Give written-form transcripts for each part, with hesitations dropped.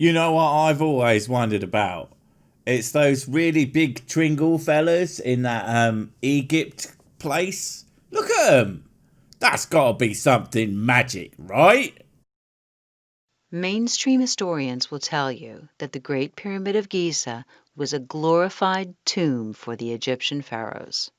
You know what I've always wondered about? It's those really big Tringle fellas in that Egypt place. Look at them. That's gotta be something magic, right? Mainstream historians will tell you that the Great Pyramid of Giza was a glorified tomb for the Egyptian pharaohs.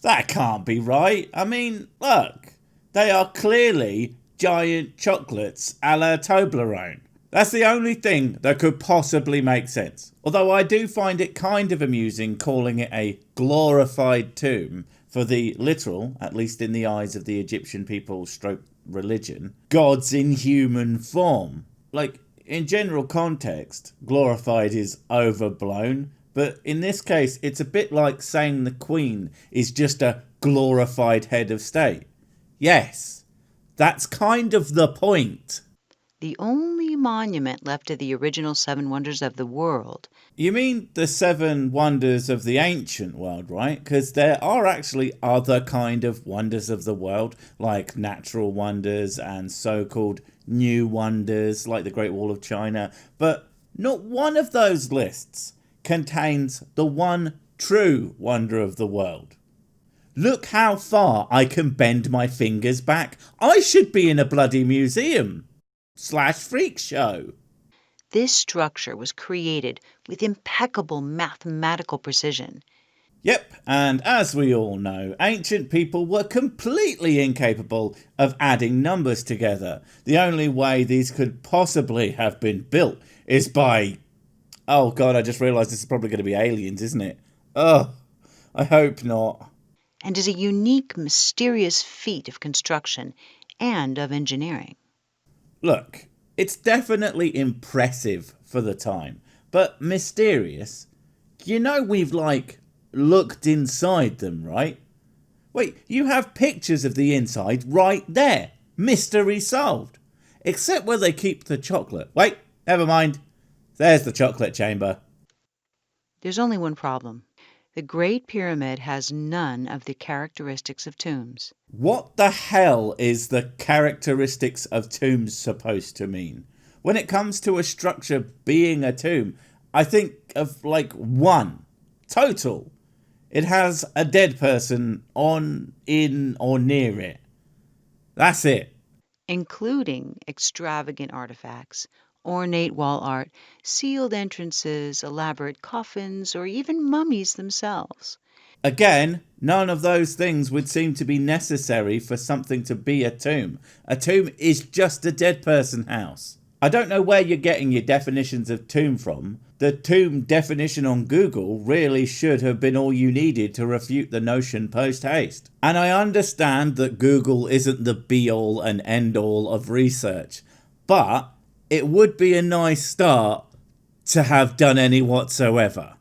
That can't be right. I mean, look. They are clearly giant chocolates a la Toblerone. That's the only thing that could possibly make sense. Although I do find it kind of amusing calling it a glorified tomb for the literal, at least in the eyes of the Egyptian people stroke religion, gods in human form. Like, in general context, glorified is overblown, but in this case it's a bit like saying the Queen is just a glorified head of state. Yes, that's kind of the point. The only monument left of the original seven wonders of the world. You mean the seven wonders of the ancient world, right? Because there are actually other kind of wonders of the world, like natural wonders and so-called new wonders, like the Great Wall of China. But not one of those lists contains the one true wonder of the world. Look how far I can bend my fingers back. I should be in a bloody museum slash freak show. This structure was created with impeccable mathematical precision. Yep, and as we all know, ancient people were completely incapable of adding numbers together. The only way these could possibly have been built is by... Oh god, I just realised this is probably going to be aliens, isn't it? Ugh, I hope not. And is a unique, mysterious feat of construction and of engineering. Look, it's definitely impressive for the time, but mysterious. You know we've, like, looked inside them, right? Wait, you have pictures of the inside right there. Mystery solved. Except where they keep the chocolate. Wait, never mind. There's the chocolate chamber. There's only one problem. The Great Pyramid has none of the characteristics of tombs. What the hell is the characteristics of tombs supposed to mean? When it comes to a structure being a tomb, I think of like one. Total. It has a dead person on, in, or near it. That's it. Including extravagant artifacts, ornate wall art, sealed entrances, elaborate coffins, or even mummies themselves. Again, none of those things would seem to be necessary for something to be a tomb. A tomb is just a dead person house. I don't know where you're getting your definitions of tomb from. The tomb definition on Google really should have been all you needed to refute the notion post haste. And I understand that Google isn't the be all and end all of research, but it would be a nice start to have done any whatsoever.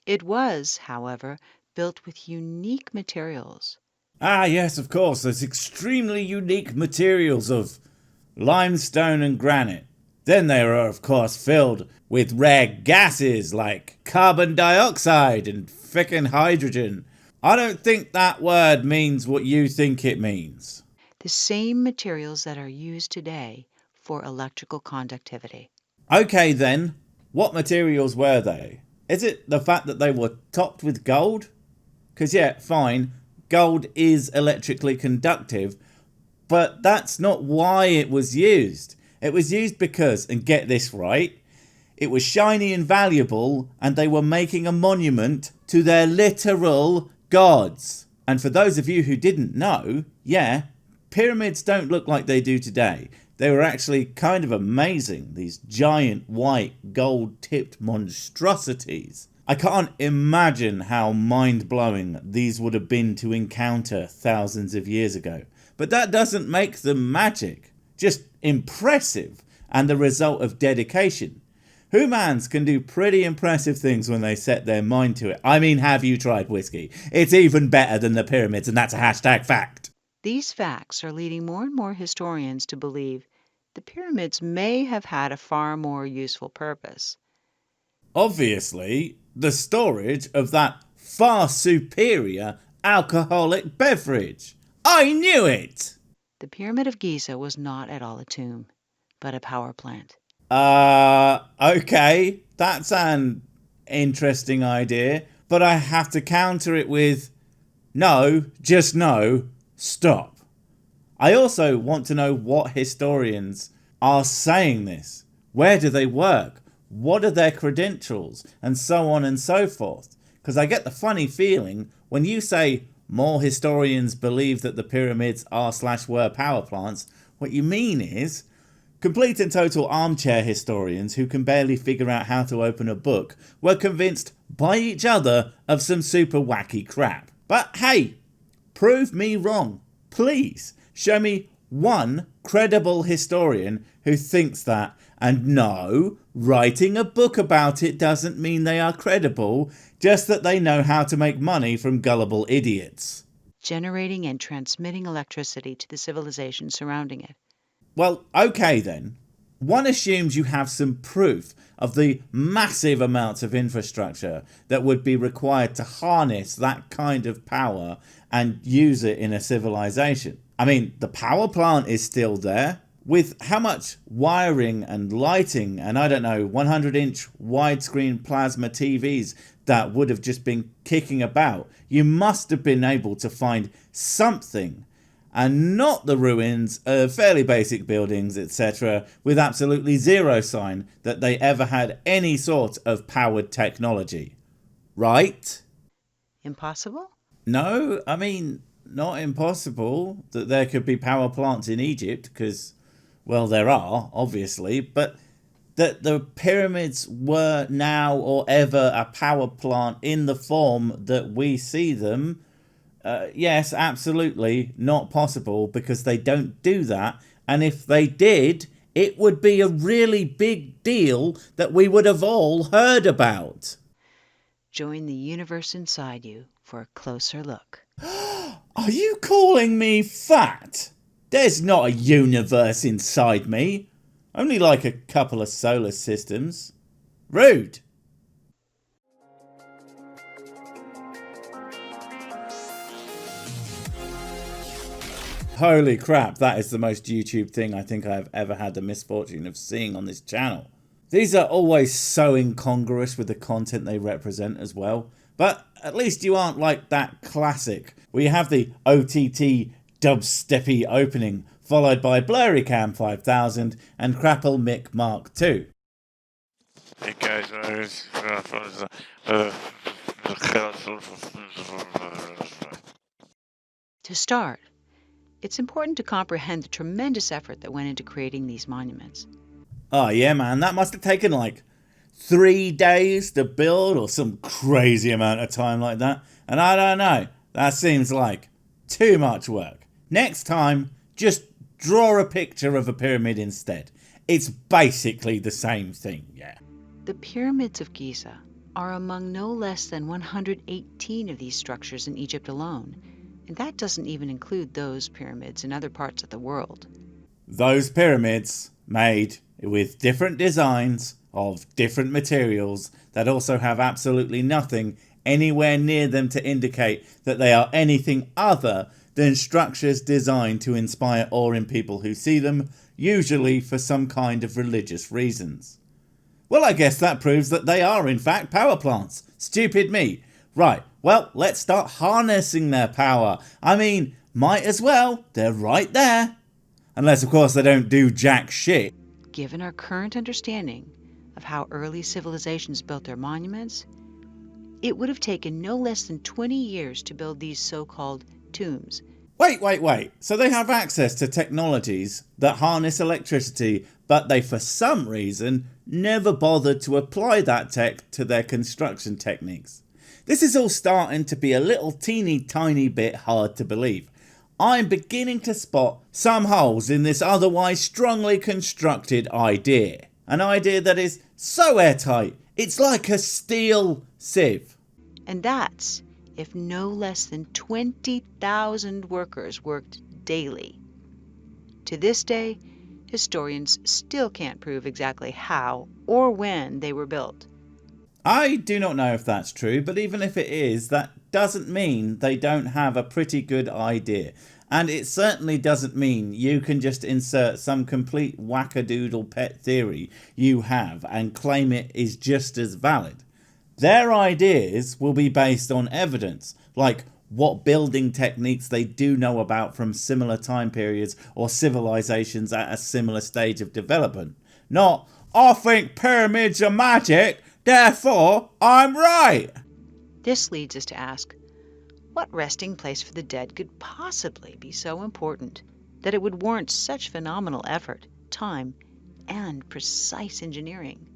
It was, however, built with unique materials. Ah, yes, of course, those extremely unique materials of limestone and granite. Then they are, of course, filled with rare gases like carbon dioxide and frickin' hydrogen. I don't think that word means what you think it means. The same materials that are used today for electrical conductivity. Okay then, what materials were they? Is it the fact that they were topped with gold? Because yeah, fine, gold is electrically conductive, but that's not why it was used. It was used because, and get this right, it was shiny and valuable and they were making a monument to their literal gods. And for those of you who didn't know, yeah, pyramids don't look like they do today. They were actually kind of amazing, these giant white gold tipped monstrosities. I can't imagine how mind-blowing these would have been to encounter thousands of years ago. But that doesn't make them magic, just impressive and the result of dedication. Humans can do pretty impressive things when they set their mind to it. I mean, have you tried whiskey? It's even better than the pyramids, and that's a hashtag fact. These facts are leading more and more historians to believe the pyramids may have had a far more useful purpose. Obviously, the storage of that far superior alcoholic beverage. I knew it! The Pyramid of Giza was not at all a tomb, but a power plant. Okay, that's an interesting idea, but I have to counter it with no, just no, stop. I also want to know what historians are saying this. Where do they work? What are their credentials? And so on and so forth. Because I get the funny feeling when you say more historians believe that the pyramids are/were power plants, what you mean is complete and total armchair historians who can barely figure out how to open a book were convinced by each other of some super wacky crap. But hey, prove me wrong. Please show me one credible historian who thinks that. And no, writing a book about it doesn't mean they are credible, just that they know how to make money from gullible idiots. Generating and transmitting electricity to the civilization surrounding it. Well, okay then. One assumes you have some proof of the massive amounts of infrastructure that would be required to harness that kind of power and use it in a civilization. I mean, the power plant is still there. With how much wiring and lighting and, I don't know, 100-inch widescreen plasma TVs that would have just been kicking about, you must have been able to find something, and not the ruins of fairly basic buildings, etc., with absolutely zero sign that they ever had any sort of powered technology. Right? Impossible? No, I mean, not impossible that there could be power plants in Egypt, because, well, there are, obviously, but that the pyramids were now or ever a power plant in the form that we see them, yes, absolutely not possible, because they don't do that. And if they did, it would be a really big deal that we would have all heard about. Join the universe inside you for a closer look. Are you calling me fat? There's not a universe inside me. Only like a couple of solar systems. Rude. Holy crap, that is the most YouTube thing I think I have ever had the misfortune of seeing on this channel. These are always so incongruous with the content they represent as well. But at least you aren't like that classic, where you have the OTT dubsteppy opening, followed by Blurry Cam 5000 and Crapple Mick Mark II. Hey guys, To start, it's important to comprehend the tremendous effort that went into creating these monuments. Oh yeah man, that must have taken like 3 days to build or some crazy amount of time like that. And I don't know, that seems like too much work. Next time, just draw a picture of a pyramid instead. It's basically the same thing, yeah. The pyramids of Giza are among no less than 118 of these structures in Egypt alone, and that doesn't even include those pyramids in other parts of the world. Those pyramids made with different designs of different materials that also have absolutely nothing anywhere near them to indicate that they are anything other than structures designed to inspire awe in people who see them, usually for some kind of religious reasons. Well, I guess that proves that they are in fact power plants. Stupid me. Right, well, let's start harnessing their power. I mean, might as well. They're right there. Unless, of course, they don't do jack shit. Given our current understanding of how early civilizations built their monuments, it would have taken no less than 20 years to build these so-called tombs. Wait. So they have access to technologies that harness electricity, but they for some reason never bothered to apply that tech to their construction techniques. This is all starting to be a little teeny tiny bit hard to believe. I'm beginning to spot some holes in this otherwise strongly constructed idea. An idea that is so airtight, it's like a steel sieve. And that's if no less than 20,000 workers worked daily. To this day, historians still can't prove exactly how or when they were built. I do not know if that's true, but even if it is, that doesn't mean they don't have a pretty good idea. And it certainly doesn't mean you can just insert some complete wackadoodle pet theory you have and claim it is just as valid. Their ideas will be based on evidence, like what building techniques they do know about from similar time periods or civilizations at a similar stage of development. Not, I think pyramids are magic, therefore I'm right. This leads us to ask, what resting place for the dead could possibly be so important that it would warrant such phenomenal effort, time, and precise engineering?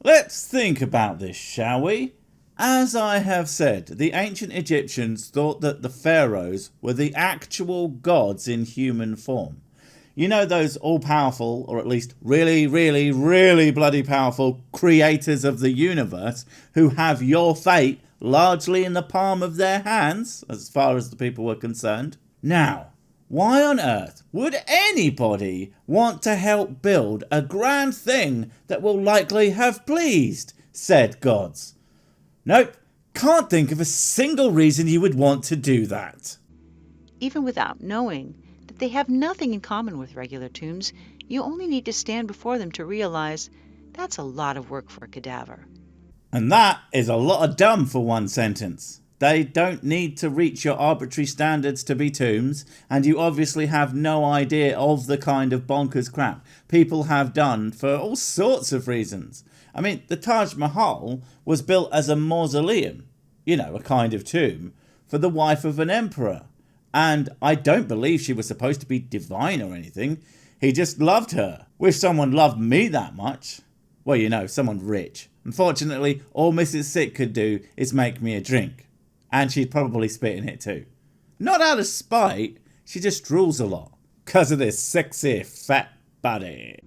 Let's think about this, shall we? As I have said, the ancient Egyptians thought that the pharaohs were the actual gods in human form. You know, those all-powerful, or at least really, really, really bloody powerful creators of the universe who have your fate largely in the palm of their hands, as far as the people were concerned. Now, why on earth would anybody want to help build a grand thing that will likely have pleased said gods? Nope, can't think of a single reason you would want to do that. Even without knowing that they have nothing in common with regular tombs, you only need to stand before them to realize that's a lot of work for a cadaver. And that is a lot of dumb for one sentence. They don't need to reach your arbitrary standards to be tombs, and you obviously have no idea of the kind of bonkers crap people have done for all sorts of reasons. I mean, the Taj Mahal was built as a mausoleum, a kind of tomb, for the wife of an emperor. And I don't believe she was supposed to be divine or anything. He just loved her. Wish someone loved me that much. Well, someone rich. Unfortunately, all Mrs. Sick could do is make me a drink. And she'd probably spit in it too. Not out of spite, she just drools a lot. 'Cause of this sexy fat body.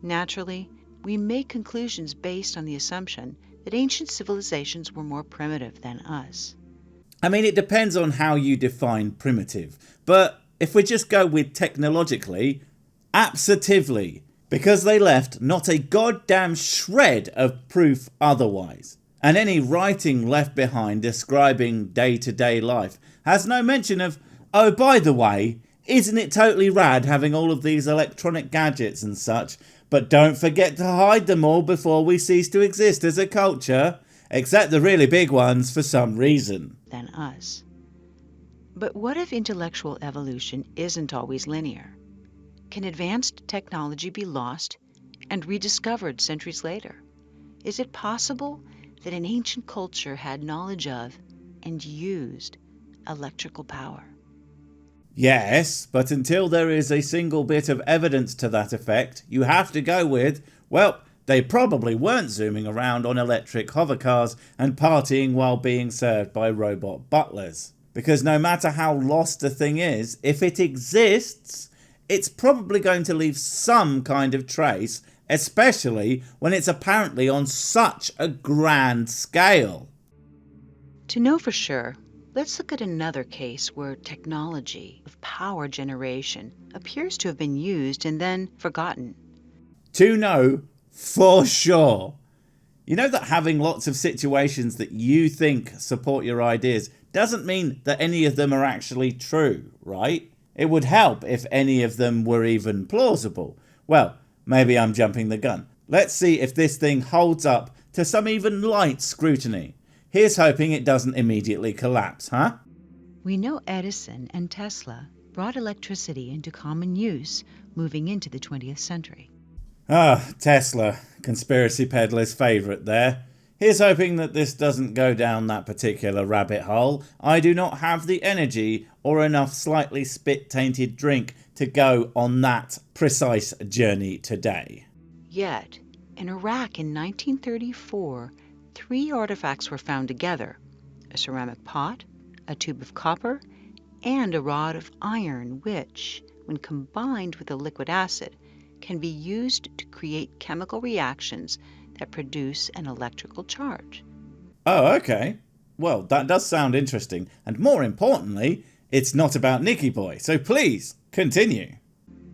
Naturally, we make conclusions based on the assumption that ancient civilizations were more primitive than us. I mean, it depends on how you define primitive. But if we just go with technologically, absolutely. Because they left not a goddamn shred of proof otherwise. And any writing left behind describing day-to-day life has no mention of, oh, by the way, isn't it totally rad having all of these electronic gadgets and such, but don't forget to hide them all before we cease to exist as a culture, except the really big ones for some reason. Than us. But what if intellectual evolution isn't always linear? Can advanced technology be lost and rediscovered centuries later? Is it possible that an ancient culture had knowledge of and used electrical power? Yes, but until there is a single bit of evidence to that effect, you have to go with, well, they probably weren't zooming around on electric hovercars and partying while being served by robot butlers. Because no matter how lost a thing is, if it exists, it's probably going to leave some kind of trace, especially when it's apparently on such a grand scale. To know for sure, let's look at another case where technology of power generation appears to have been used and then forgotten. To know for sure. You know that having lots of situations that you think support your ideas doesn't mean that any of them are actually true, right? It would help if any of them were even plausible. Well, maybe I'm jumping the gun. Let's see if this thing holds up to some even light scrutiny. Here's hoping it doesn't immediately collapse, huh? We know Edison and Tesla brought electricity into common use moving into the 20th century. Tesla, conspiracy peddler's favourite there. Here's hoping that this doesn't go down that particular rabbit hole. I do not have the energy or enough slightly spit-tainted drink to go on that precise journey today. Yet, in Iraq in 1934, 3 artifacts were found together: a ceramic pot, a tube of copper, and a rod of iron which, when combined with a liquid acid, can be used to create chemical reactions that produce an electrical charge. Oh, okay. Well, that does sound interesting. And more importantly, it's not about Nicky Boy. So please, continue.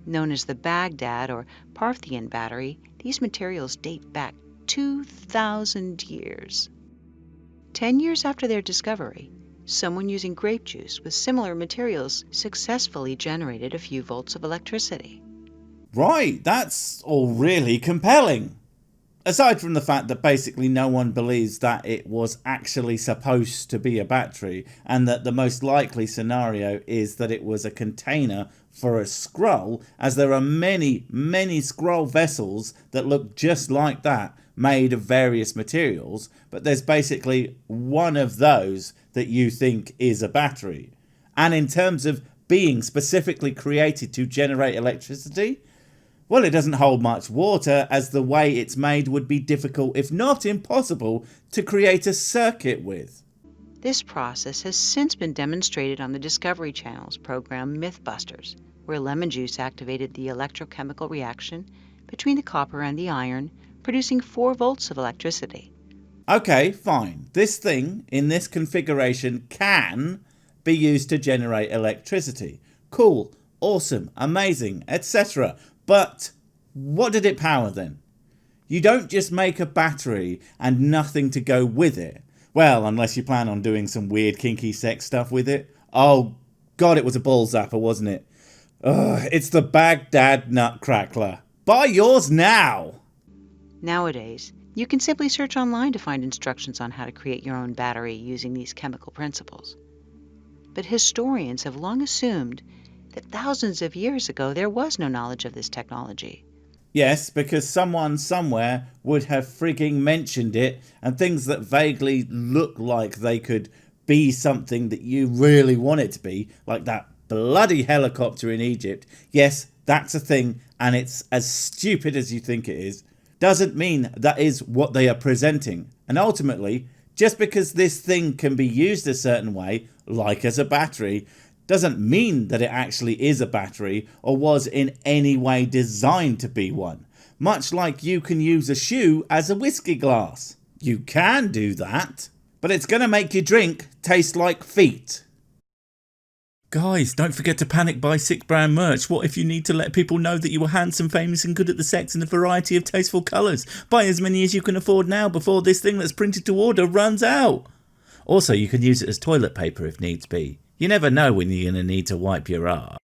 Known as the Baghdad or Parthian battery, these materials date back 2,000 years. 10 years after their discovery, someone using grape juice with similar materials successfully generated a few volts of electricity. Right, that's all really compelling. Aside from the fact that basically no one believes that it was actually supposed to be a battery, and that the most likely scenario is that it was a container for a scroll, as there are many scroll vessels that look just like that, made of various materials, but there's basically one of those that you think is a battery. And in terms of being specifically created to generate electricity, well, it doesn't hold much water, as the way it's made would be difficult, if not impossible, to create a circuit with. This process has since been demonstrated on the Discovery Channel's program Mythbusters, where lemon juice activated the electrochemical reaction between the copper and the iron, producing 4 volts of electricity. Okay, fine. This thing, in this configuration, can be used to generate electricity. Cool, awesome, amazing, etc. But what did it power then? You don't just make a battery and nothing to go with it. Well, unless you plan on doing some weird kinky sex stuff with it. Oh god, it was a ball zapper, wasn't it? Ugh, it's the Baghdad Nutcrackler. Buy yours now! Nowadays, you can simply search online to find instructions on how to create your own battery using these chemical principles. But historians have long assumed that thousands of years ago there was no knowledge of this technology. Yes, because someone somewhere would have frigging mentioned it, and things that vaguely look like they could be something that you really want it to be, like that bloody helicopter in Egypt. Yes, that's a thing, and it's as stupid as you think it is. Doesn't mean that is what they are presenting. And ultimately, just because this thing can be used a certain way, like as a battery, doesn't mean that it actually is a battery or was in any way designed to be one. Much like you can use a shoe as a whiskey glass. You can do that, but it's going to make your drink taste like feet. Guys, don't forget to panic buy Sick Brand merch. What if you need to let people know that you are handsome, famous and good at the sex in a variety of tasteful colours? Buy as many as you can afford now before this thing that's printed to order runs out. Also, you can use it as toilet paper if needs be. You never know when you're going to need to wipe your arse.